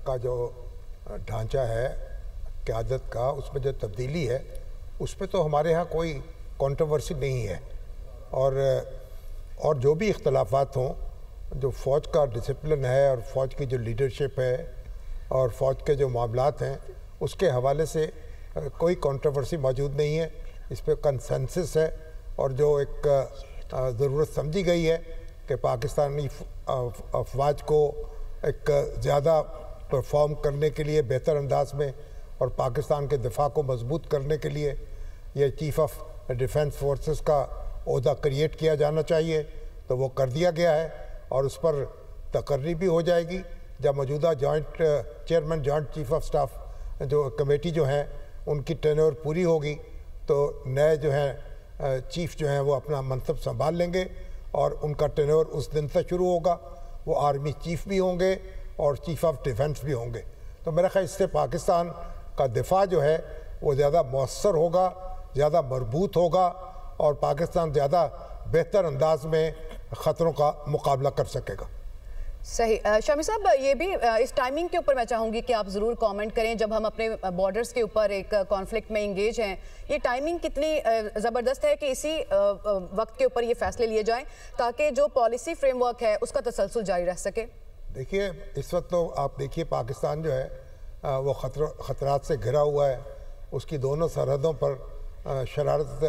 کا جو ڈھانچہ ہے قیادت کا، اس میں جو تبدیلی ہے اس پہ تو ہمارے ہاں کوئی کنٹروورسی نہیں ہے، اور جو بھی اختلافات ہوں، جو فوج کا ڈسپلن ہے اور فوج کی جو لیڈرشپ ہے اور فوج کے جو معاملات ہیں اس کے حوالے سے کوئی کنٹروورسی موجود نہیں ہے، اس پہ کنسنسس ہے، اور جو ایک ضرورت سمجھی گئی ہے کہ پاکستانی افواج کو ایک زیادہ پرفارم کرنے کے لیے بہتر انداز میں اور پاکستان کے دفاع کو مضبوط کرنے کے لیے یہ چیف آف ڈیفنس فورسز کا عہدہ کریٹ کیا جانا چاہیے، تو وہ کر دیا گیا ہے، اور اس پر تقرری بھی ہو جائے گی جب موجودہ joint chairman joint chief of staff جو کمیٹی جو ہیں ان کی ٹینیور پوری ہوگی، تو نئے جو ہیں چیف جو ہیں وہ اپنا منصب سنبھال لیں گے، اور ان کا ٹینیور اس دن سے شروع ہوگا، وہ آرمی چیف بھی ہوں گے اور چیف آف ڈیفنس بھی ہوں گے۔ تو میرا خیال اس سے پاکستان کا دفاع جو ہے وہ زیادہ مؤثر ہوگا، زیادہ مربوط ہوگا، اور پاکستان زیادہ بہتر انداز میں خطروں کا مقابلہ کر سکے گا۔ صحیح۔ شامی صاحب، یہ بھی اس ٹائمنگ کے اوپر میں چاہوں گی کہ آپ ضرور کامنٹ کریں، جب ہم اپنے بارڈرز کے اوپر ایک کانفلکٹ میں انگیج ہیں، یہ ٹائمنگ کتنی زبردست ہے کہ اسی وقت کے اوپر یہ فیصلے لیے جائیں تاکہ جو پالیسی فریم ورک ہے اس کا تسلسل جاری رہ سکے؟ دیکھیے اس وقت تو آپ دیکھیے پاکستان جو ہے وہ خطرات سے گھرا ہوا ہے، اس کی دونوں سرحدوں پر شرارت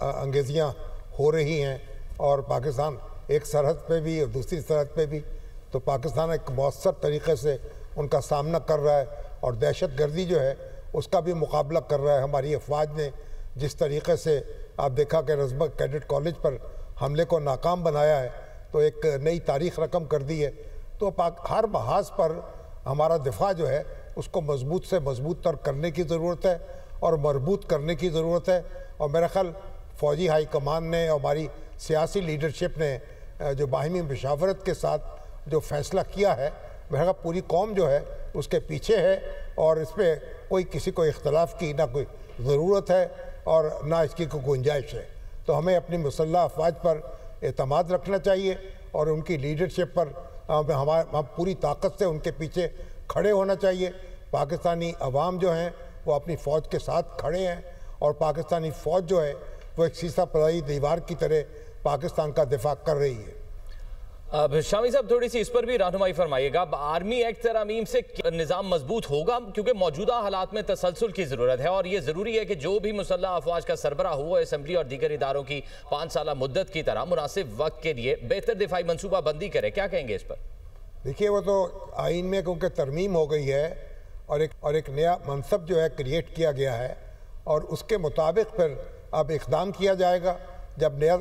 انگیزیاں ہو رہی ہیں، اور پاکستان ایک سرحد پہ بھی اور دوسری سرحد پہ بھی، تو پاکستان ایک مؤثر طریقے سے ان کا سامنا کر رہا ہے، اور دہشت گردی جو ہے اس کا بھی مقابلہ کر رہا ہے۔ ہماری افواج نے جس طریقے سے آپ دیکھا کہ رزمہ کیڈٹ کالج پر حملے کو ناکام بنایا ہے، تو ایک نئی تاریخ رقم کر دی ہے، تو ہر محاذ پر ہمارا دفاع جو ہے اس کو مضبوط سے مضبوط تر کرنے کی ضرورت ہے اور مربوط کرنے کی ضرورت ہے، اور میرا خیال فوجی ہائی کمان نے اور ہماری سیاسی لیڈرشپ نے جو باہمی مشاورت کے ساتھ جو فیصلہ کیا ہے، میرا خیال پوری قوم جو ہے اس کے پیچھے ہے، اور اس پہ کوئی کسی کو اختلاف کی نہ کوئی ضرورت ہے اور نہ اس کی کوئی گنجائش ہے۔ تو ہمیں اپنی مسلح افواج پر اعتماد رکھنا چاہیے، اور ان کی لیڈرشپ پر ہم پوری طاقت سے ان کے پیچھے کھڑے ہونا چاہیے۔ پاکستانی عوام جو ہیں وہ اپنی فوج کے ساتھ کھڑے ہیں، اور پاکستانی فوج جو ہے وہ ایک سیسہ پرائی دیوار کی طرح پاکستان کا دفاع کر رہی ہے۔ اب شامی صاحب تھوڑی سی اس پر بھی رہنمائی فرمائیے گا، آرمی ایکٹ ترامیم سے نظام مضبوط ہوگا؟ کیونکہ موجودہ حالات میں تسلسل کی ضرورت ہے، اور یہ ضروری ہے کہ جو بھی مسلح افواج کا سربراہ ہو اسمبلی اور دیگر اداروں کی 5 سالہ مدت کی طرح مناسب وقت کے لیے بہتر دفاعی منصوبہ بندی کرے۔ کیا کہیں گے اس پر؟ دیکھیے وہ تو آئین میں کیونکہ ترمیم ہو گئی ہے اور ایک نیا منصب جو ہے کریٹ کیا گیا ہے، اور اس کے مطابق پھر اب اقدام کیا جائے گا جب نیا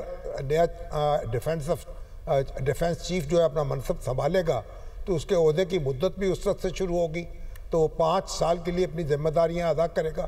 ڈیفنس چیف جو ہے اپنا منصب سنبھالے گا، تو اس کے عہدے کی مدت بھی اس وقت سے شروع ہوگی، تو وہ 5 سال کے لیے اپنی ذمہ داریاں ادا کرے گا۔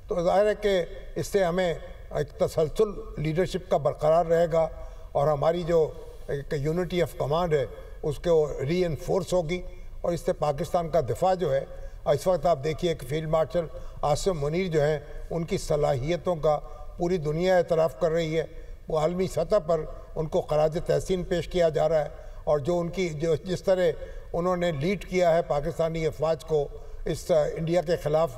تو ظاہر ہے کہ اس سے ہمیں ایک تسلسل لیڈرشپ کا برقرار رہے گا، اور ہماری جو ایک یونٹی آف کمانڈ ہے اس کو ری انفورس ہوگی، اور اس سے پاکستان کا دفاع جو ہے، اس وقت آپ دیکھیے کہ فیلڈ مارشل عاصم منیر جو ہیں ان کی صلاحیتوں کا پوری دنیا اعتراف کر رہی ہے، وہ عالمی سطح پر ان کو خراج تحسین پیش کیا جا رہا ہے، اور جو ان کی جس طرح انہوں نے لیڈ کیا ہے پاکستانی افواج کو اس انڈیا کے خلاف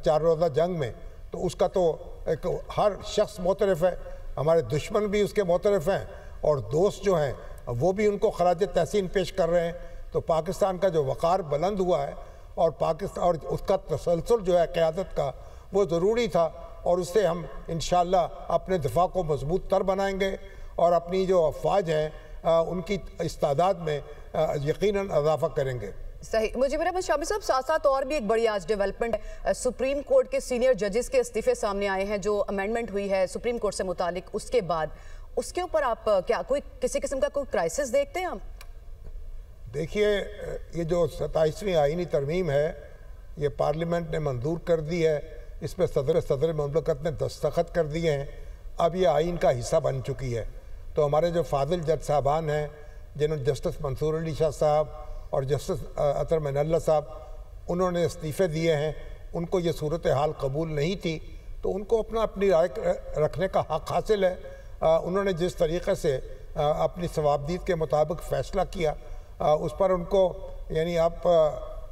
4 روزہ جنگ میں، تو اس کا تو ایک ہر شخص معترف ہے، ہمارے دشمن بھی اس کے معترف ہیں، اور دوست جو ہیں وہ بھی ان کو خراج تحسین پیش کر رہے ہیں۔ تو پاکستان کا جو وقار بلند ہوا ہے اور اس کا تسلسل جو ہے قیادت کا، وہ ضروری تھا، اور اس سے ہم انشاءاللہ اپنے دفاع کو مضبوط تر بنائیں گے، اور اپنی جو افواج ہیں ان کی استعداد میں یقیناً اضافہ کریں گے۔ صحیح۔ مجھے میرا شامی صاحب ساتھ ساتھ اور بھی ایک بڑی آج ڈیولپمنٹ ہے، سپریم کورٹ کے سینئر ججز کے استعفے سامنے آئے ہیں، جو امینڈمنٹ ہوئی ہے سپریم کورٹ سے متعلق، اس کے بعد اس کے اوپر آپ کیا کسی قسم کا کوئی کرائسس دیکھتے ہیں آپ؟ دیکھیے یہ جو 27ویں آئینی ترمیم ہے یہ پارلیمنٹ نے منظور کر دی ہے، اس پہ صدر مملکت نے دستخط کر دیے ہیں، اب یہ آئین کا حصہ بن چکی ہے۔ تو ہمارے جو فاضل جج صاحبان ہیں، جنہوں نے جسٹس منصور علی شاہ صاحب اور جسٹس اطہر من اللہ صاحب انہوں نے استعفے دیے ہیں، ان کو یہ صورتحال قبول نہیں تھی، تو ان کو اپنی رائے رکھنے کا حق حاصل ہے۔ انہوں نے جس طریقے سے اپنی ثوابدید کے مطابق فیصلہ کیا، اس پر ان کو یعنی آپ